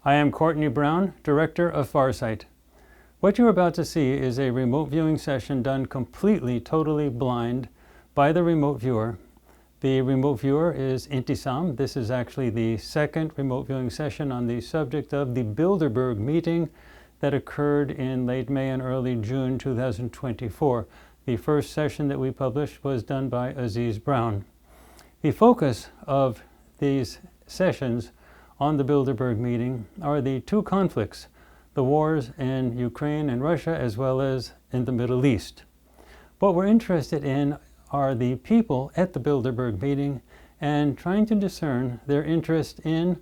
I am Courtney Brown, Director of Farsight. What you're about to see is a remote viewing session done completely, totally blind by the remote viewer. The remote viewer is Intysam. This is actually the second remote viewing session on the subject of the Bilderberg Meeting that occurred in late May and early June 2024. The first session that we published was done by Aziz Brown. The focus of these sessions on the Bilderberg Meeting are the two conflicts, the wars in Ukraine and Russia, as well as in the Middle East. What we're interested in are the people at the Bilderberg Meeting and trying to discern their interest in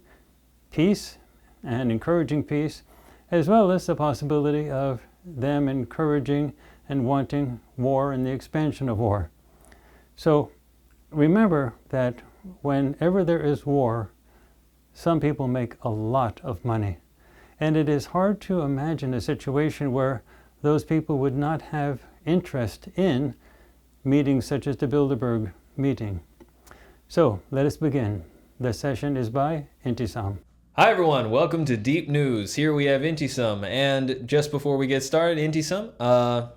peace and encouraging peace, as well as the possibility of them encouraging and wanting war and the expansion of war. So remember that whenever there is war, some people make a lot of money. And it is hard to imagine a situation where those people would not have interest in meetings such as the Bilderberg Meeting. So let us begin. The session is by Intysam. Hi everyone, welcome to Deep News. Here we have Intysam, and just before we get started, Intysam,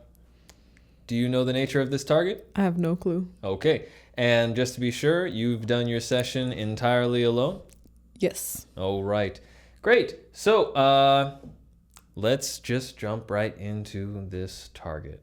do you know the nature of this target? I have no clue. Okay, and just to be sure, you've done your session entirely alone? Yes. All right, great. So let's just jump right into this target.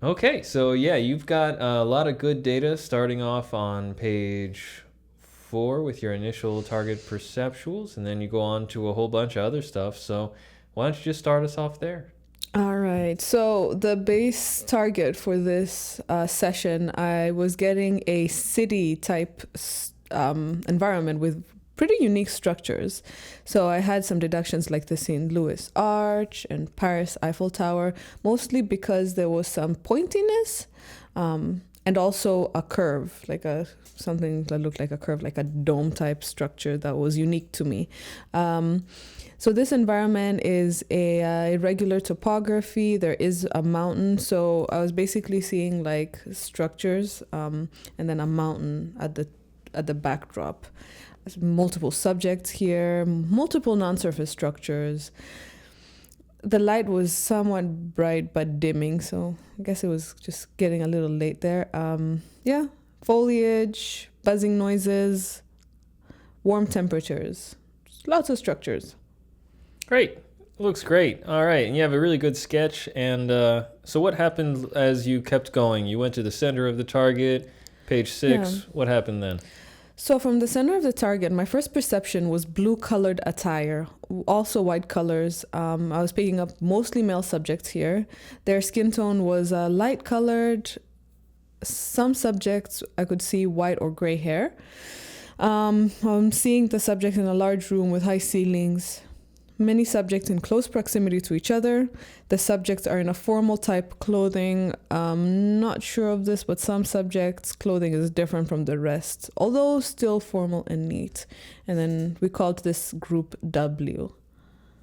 Okay, so yeah, you've got a lot of good data starting off on page 4 with your initial target perceptuals, and then you go on to a whole bunch of other stuff. So why don't you just start us off there? All right. So the base target for this session, I was getting a city type environment with pretty unique structures. So I had some deductions like the St. Louis Arch and Paris Eiffel Tower, mostly because there was some pointiness and also a curve, like something that looked like a curve, like a dome type structure that was unique to me. So this environment is a irregular topography. There is a mountain. So I was basically seeing like structures and then a mountain at the backdrop. There's multiple subjects here, multiple non-surface structures. The light was somewhat bright but dimming, so I guess it was just getting a little late there. Yeah, foliage, buzzing noises, warm temperatures, just lots of structures. Great. Looks great. All right, and you have a really good sketch. And so what happened as you kept going? You went to the center of the target, page 6. Yeah. What happened then? So from the center of the target, my first perception was blue-colored attire, also white colors. I was picking up mostly male subjects here. Their skin tone was light-colored. Some subjects I could see white or gray hair. I'm seeing the subject in a large room with high ceilings. Many subjects in close proximity to each other. The subjects are in a formal type clothing. Not sure of this, but some subjects' clothing is different from the rest, although still formal and neat. And then we called this group W.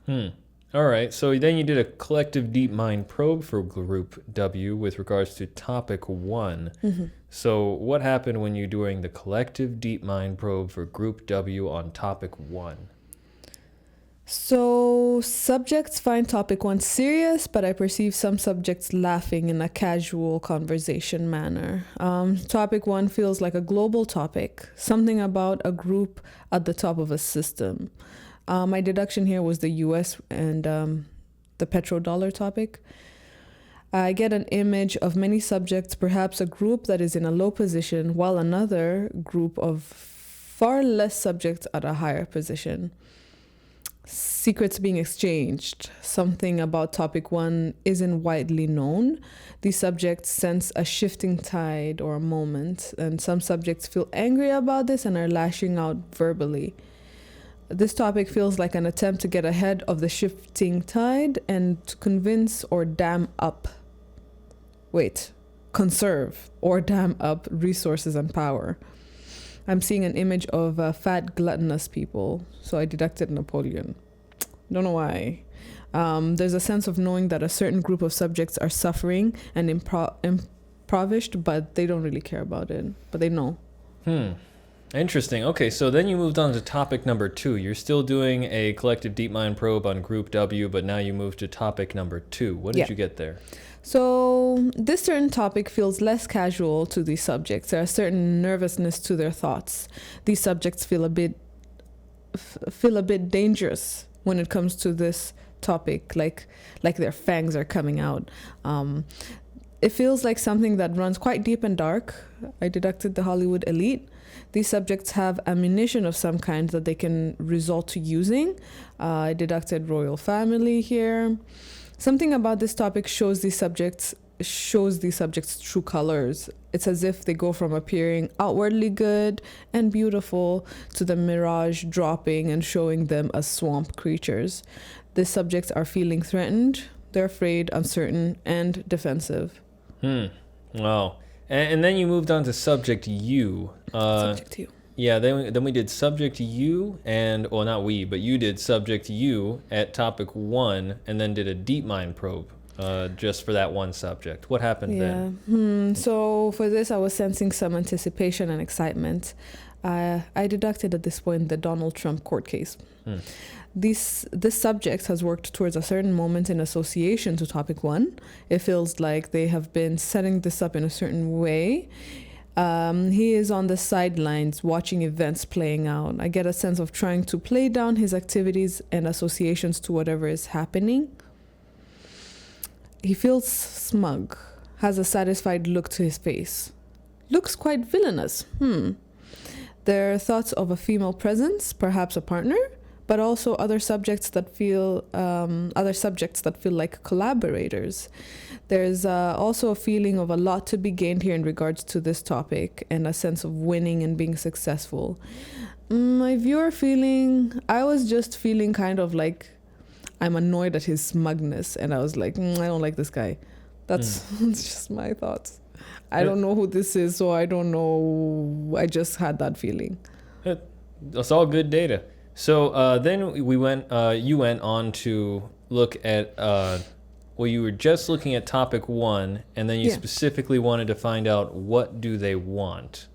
All right, so then you did a collective deep mind probe for group W with regards to topic 1. Mm-hmm. So what happened when you're doing the collective deep mind probe for group W on topic 1? So subjects find topic 1 serious, but I perceive some subjects laughing in a casual conversation manner. Topic 1 feels like a global topic, something about a group at the top of a system. My deduction here was the US and the petrodollar topic. I get an image of many subjects, perhaps a group that is in a low position, while another group of far less subjects at a higher position. Secrets being exchanged. Something about topic 1 isn't widely known. These subjects sense a shifting tide or a moment, and some subjects feel angry about this and are lashing out verbally. This topic feels like an attempt to get ahead of the shifting tide and to conserve or dam up resources and power. I'm seeing an image of fat, gluttonous people, so I deducted Napoleon. Don't know why. There's a sense of knowing that a certain group of subjects are suffering and impoverished, but they don't really care about it. But they know. Interesting. Okay, so then you moved on to topic number 2. You're still doing a collective deep mind probe on group W, but now you move to topic number 2. What did Yeah. you get there? So this certain topic feels less casual to these subjects. There's a certain nervousness to their thoughts. These subjects feel a bit dangerous when it comes to this topic, like their fangs are coming out. It feels like something that runs quite deep and dark. I deducted the Hollywood elite. These subjects have ammunition of some kind that they can resort to using. I deducted royal family here. Something about this topic shows these subjects true colors. It's as if they go from appearing outwardly good and beautiful to the mirage dropping and showing them as swamp creatures. These subjects are feeling threatened. They're afraid, uncertain, and defensive. Wow. And then you moved on to subject U. Subject U. Yeah, then we did subject U not we, but you did subject U at topic 1 and then did a deep mind probe just for that one subject. What happened then? So for this, I was sensing some anticipation and excitement. I deducted at this point the Donald Trump court case. This subject has worked towards a certain moment in association to topic 1. It feels like they have been setting this up in a certain way. He is on the sidelines watching events playing out. I get a sense of trying to play down his activities and associations to whatever is happening. He feels smug, has a satisfied look to his face. Looks quite villainous. There are thoughts of a female presence, perhaps a partner, but also other subjects that feel like collaborators. There's also a feeling of a lot to be gained here in regards to this topic and a sense of winning and being successful. My viewer feeling, I was just feeling kind of like I'm annoyed at his smugness, and I was like, I don't like this guy. That's just my thoughts. I don't know who this is, so I don't know. I just had that feeling. That's all good data. So then you went on to look at, you were just looking at topic 1, and then you specifically wanted to find out what do they want.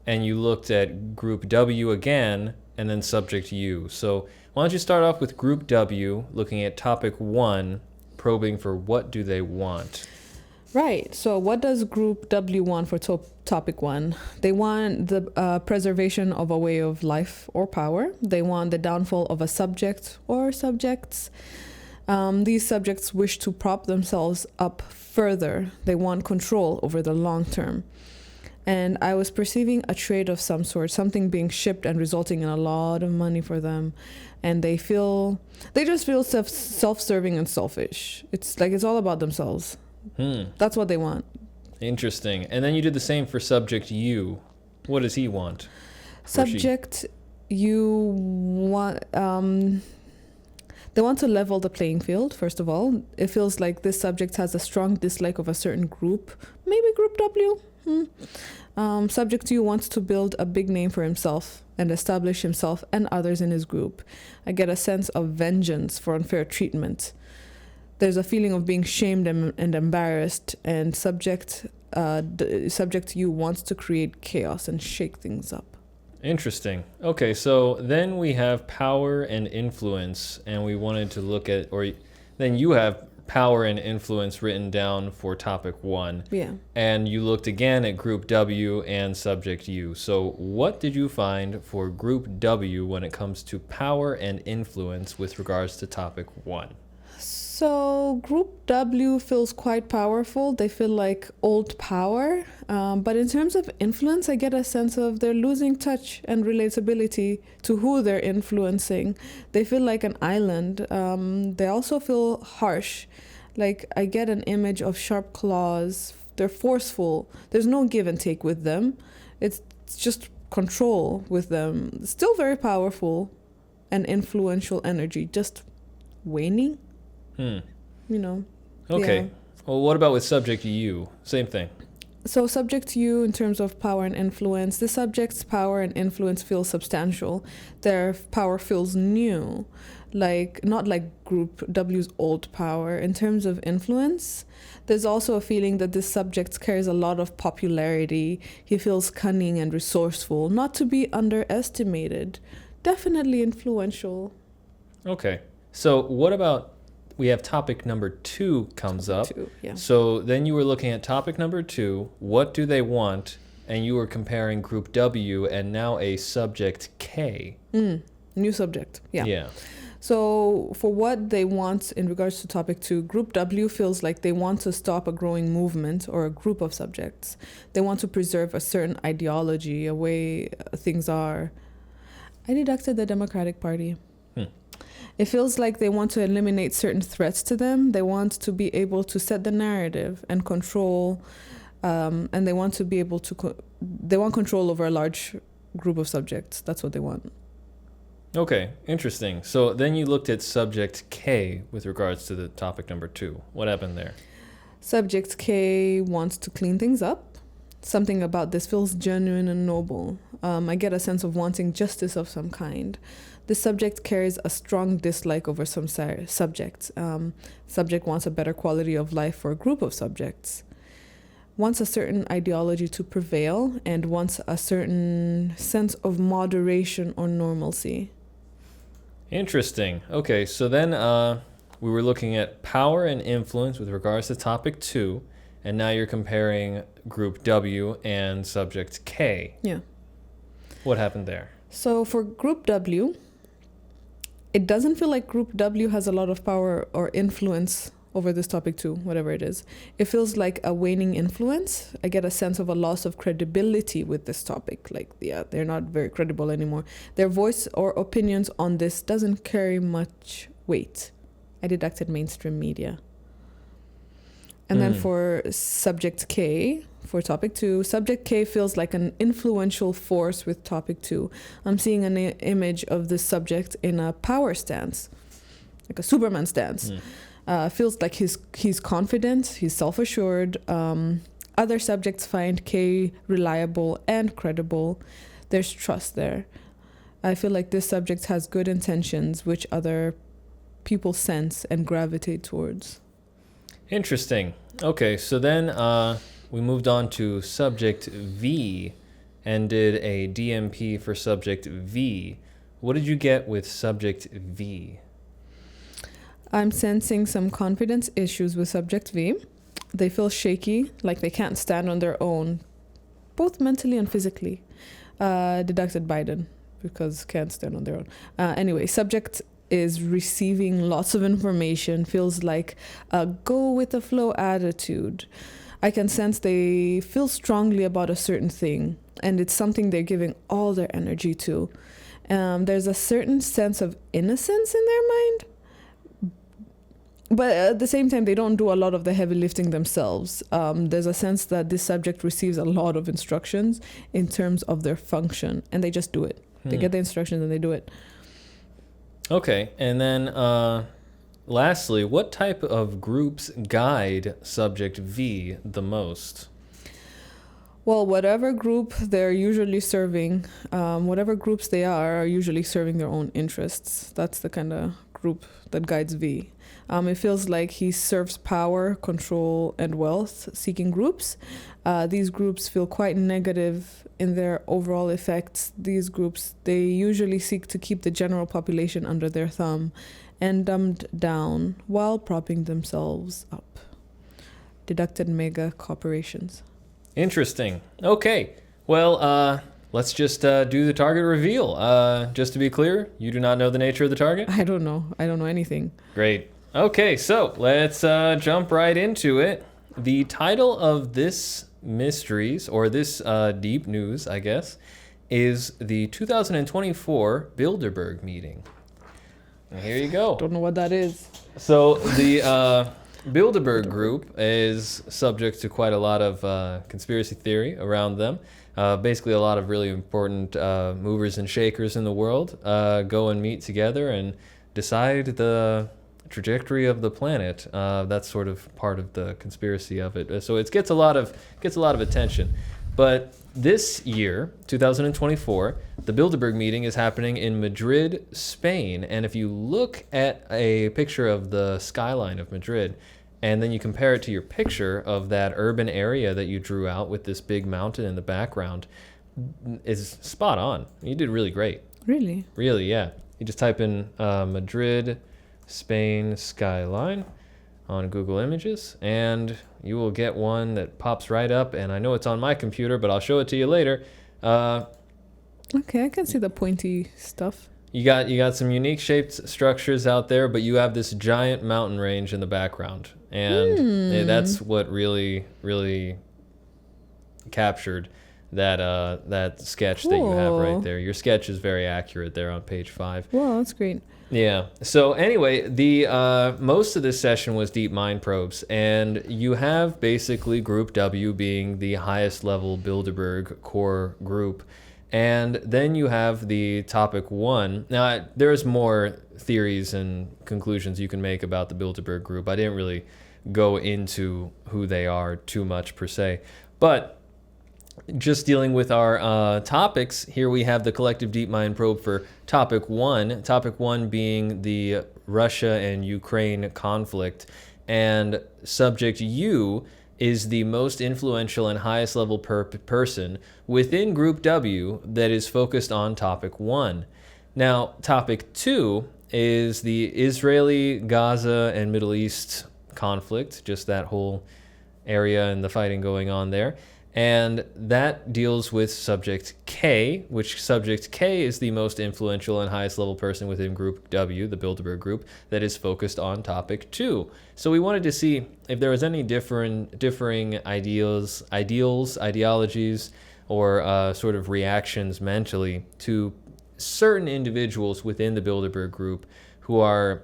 And you looked at group W again, and then subject U. So why don't you start off with group W, looking at topic 1, probing for what do they want. Right. So what does group W want for topic 1? They want the preservation of a way of life or power. They want the downfall of a subject or subjects. These subjects wish to prop themselves up further. They want control over the long term. And I was perceiving a trade of some sort, something being shipped and resulting in a lot of money for them. And they just feel self-serving and selfish. It's like it's all about themselves. That's what they want. Interesting. And then you did the same for subject U. What does he want? Subject U want they want to level the playing field, first of all. It feels like this subject has a strong dislike of a certain group, maybe group W. Subject U wants to build a big name for himself and establish himself and others in his group. I get a sense of vengeance for unfair treatment. There's a feeling of being shamed and embarrassed, and subject U wants to create chaos and shake things up. Interesting. Okay, so then we have power and influence, and we wanted to look at, then you have power and influence written down for topic 1. Yeah. And you looked again at group W and subject U. So what did you find for group W when it comes to power and influence with regards to topic 1? So group W feels quite powerful. They feel like old power. But in terms of influence, I get a sense of they're losing touch and relatability to who they're influencing. They feel like an island. They also feel harsh. Like I get an image of sharp claws. They're forceful. There's no give and take with them. It's just control with them. Still very powerful and influential energy, just waning. Okay. Yeah. Well, what about with subject U? Same thing. So subject U in terms of power and influence, the subject's power and influence feels substantial. Their power feels new, like not like group W's old power. In terms of influence, there's also a feeling that this subject carries a lot of popularity. He feels cunning and resourceful, not to be underestimated. Definitely influential. Okay. So what about, we have topic number 2 comes up. Two, yeah. So then you were looking at topic number 2, what do they want? And you were comparing group W and now a subject K. New subject. Yeah. Yeah. So for what they want in regards to topic 2, group W feels like they want to stop a growing movement or a group of subjects. They want to preserve a certain ideology, a way things are. I deducted the Democratic Party. It feels like they want to eliminate certain threats to them. They want to be able to set the narrative and control, and they want to be able to, they want control over a large group of subjects. That's what they want. Okay, interesting. So then you looked at subject K with regards to the topic number 2. What happened there? Subject K wants to clean things up. Something about this feels genuine and noble. I get a sense of wanting justice of some kind. This subject carries a strong dislike over some subjects. Subject wants a better quality of life for a group of subjects. Wants a certain ideology to prevail and wants a certain sense of moderation or normalcy. Interesting. Okay, so then we were looking at power and influence with regards to topic 2, and now you're comparing group W and subject K. Yeah. What happened there? So for group W, it doesn't feel like group W has a lot of power or influence over this topic too, whatever it is. It feels like a waning influence. I get a sense of a loss of credibility with this topic. Like, yeah, they're not very credible anymore. Their voice or opinions on this doesn't carry much weight. I deducted mainstream media. And then for subject K, for topic 2, subject K feels like an influential force with topic 2. I'm seeing an image of this subject in a power stance, like a Superman stance. Feels like he's confident, he's self-assured. Other subjects find K reliable and credible. There's trust there. I feel like this subject has good intentions, which other people sense and gravitate towards. Interesting. Okay, so then we moved on to subject V and did a DMP for subject V. What did you get with subject V? I'm sensing some confidence issues with subject V. They feel shaky, like they can't stand on their own, both mentally and physically. Deducted Biden, because can't stand on their own. Anyway, subject is receiving lots of information, feels like a go with the flow attitude. I can sense they feel strongly about a certain thing, and it's something they're giving all their energy to. There's a certain sense of innocence in their mind, but at the same time, they don't do a lot of the heavy lifting themselves. There's a sense that this subject receives a lot of instructions in terms of their function, and they just do it. They get the instructions and they do it. Okay, and then lastly, what type of groups guide subject V the most? Well, whatever group they're usually serving, whatever groups they are usually serving their own interests. That's the kind of group that guides V. It feels like he serves power, control, and wealth-seeking groups. These groups feel quite negative in their overall effects. These groups, they usually seek to keep the general population under their thumb and dumbed down while propping themselves up. Deducted mega corporations. Interesting. Okay. Well, let's just do the target reveal. Just to be clear, you do not know the nature of the target? I don't know. I don't know anything. Great. Okay, so let's jump right into it. The title of this mysteries, or this deep news, I guess, is the 2024 Bilderberg Meeting. And here you go. Don't know what that is. So the Bilderberg Group is subject to quite a lot of conspiracy theory around them. Basically, a lot of really important movers and shakers in the world go and meet together and decide the trajectory of the planet. That's sort of part of the conspiracy of it. So it gets a lot of attention. But this year, 2024, the Bilderberg meeting is happening in Madrid, Spain. And if you look at a picture of the skyline of Madrid, and then you compare it to your picture of that urban area that you drew out with this big mountain in the background, is spot on. You did really great. Really? Really, yeah. You just type in Madrid, Spain skyline on Google Images, and you will get one that pops right up. And I know it's on my computer, but I'll show it to you later. Okay, I can see the pointy stuff. You got some unique shaped structures out there, but you have this giant mountain range in the background, and that's what really captured that sketch that you have right there. Your sketch is very accurate there on page 5. Wow, that's great. Yeah. So anyway, the most of this session was deep mind probes, and you have basically Group W being the highest level Bilderberg core group. And then you have the topic 1. Now, there's more theories and conclusions you can make about the Bilderberg group. I didn't really go into who they are too much per se. But just dealing with our topics, here we have the collective deep mind probe for topic 1. Topic 1 being the Russia and Ukraine conflict. And subject U is the most influential and highest level person within Group W that is focused on topic 1. Now, topic 2 is the Israeli, Gaza, and Middle East conflict, just that whole area and the fighting going on there. And that deals with subject K, which subject K is the most influential and highest level person within Group W, the Bilderberg group, that is focused on topic 2. So we wanted to see if there was any differing ideals, ideologies, or sort of reactions mentally to certain individuals within the Bilderberg group who are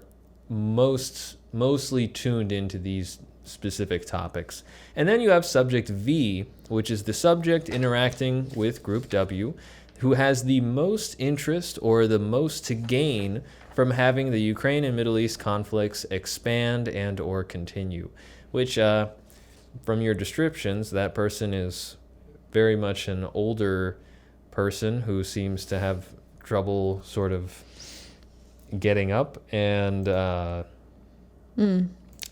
mostly tuned into these specific topics. And then you have subject V, which is the subject interacting with Group W, who has the most interest or the most to gain from having the Ukraine and Middle East conflicts expand and or continue, which from your descriptions, that person is very much an older person who seems to have trouble sort of getting up and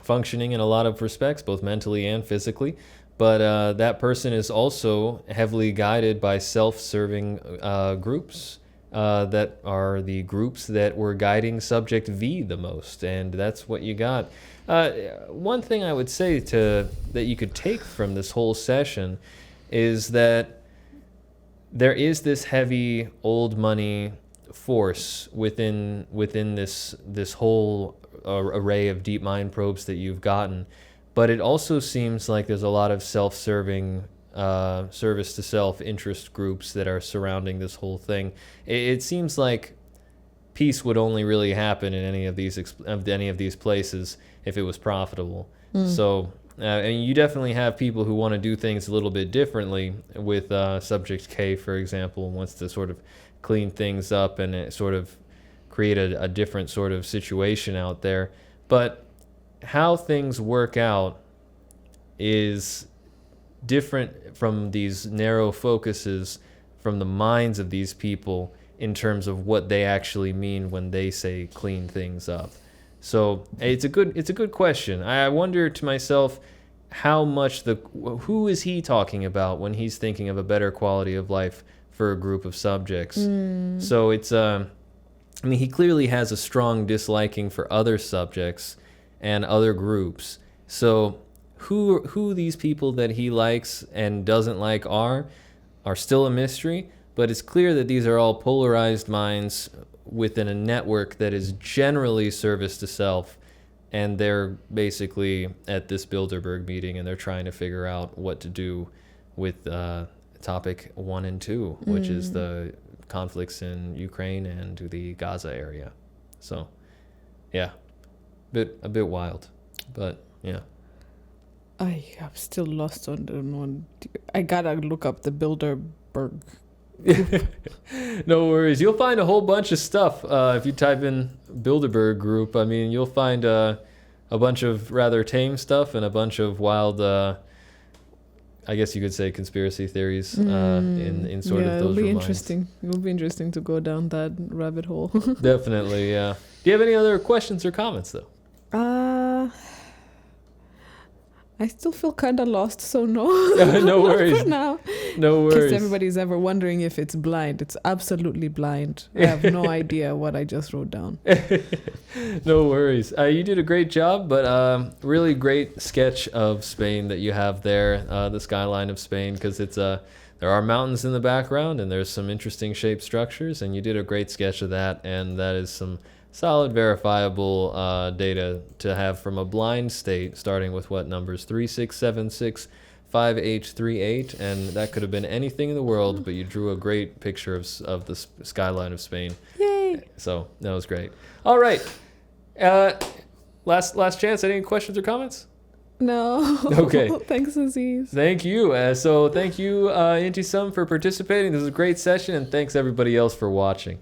functioning in a lot of respects, both mentally and physically. But that person is also heavily guided by self-serving groups that are the groups that were guiding subject V the most. And that's what you got. One thing I would say that you could take from this whole session is that there is this heavy old money force within this whole array of deep mind probes that you've gotten, but it also seems like there's a lot of self-serving service to self interest groups that are surrounding this whole thing. It seems like peace would only really happen in any of these places if it was profitable. So and you definitely have people who want to do things a little bit differently with subject K, for example, wants to sort of clean things up and sort of create a different sort of situation out there. But how things work out is different from these narrow focuses from the minds of these people in terms of what they actually mean when they say clean things up. So it's a good question. I wonder to myself how much who is he talking about when he's thinking of a better quality of life for a group of subjects. So it's he clearly has a strong disliking for other subjects and other groups. So who these people that he likes and doesn't like are still a mystery, but it's clear that these are all polarized minds within a network that is generally service to self, and they're basically at this Bilderberg meeting and they're trying to figure out what to do with topic 1 and 2, which is the conflicts in Ukraine and the Gaza area. So yeah, a bit wild, but yeah. I am still lost on the one. I gotta look up the Bilderberg No worries. You'll find a whole bunch of stuff if you type in Bilderberg group. I mean, you'll find a bunch of rather tame stuff and a bunch of wild, I guess you could say, conspiracy theories in sort of those it'll be reminds. interesting. It will be interesting to go down that rabbit hole. Definitely, yeah. Do you have any other questions or comments, though? I still feel kind of lost, so no. No worries. For now. No In case worries. everybody's ever wondering if it's blind, it's absolutely blind. I have no idea what I just wrote down. No worries. You did a great job, but really great sketch of Spain that you have there, the skyline of Spain, because it's there are mountains in the background and there's some interesting shaped structures, and you did a great sketch of that, and that is some solid verifiable data to have from a blind state, starting with what numbers 36765838, and that could have been anything in the world, but you drew a great picture of the skyline of Spain. Yay! So that was great. All right, last chance. Any questions or comments? No. Okay. Thanks, Aziz. Thank you. So thank you, Intysam, for participating. This was a great session, and thanks everybody else for watching.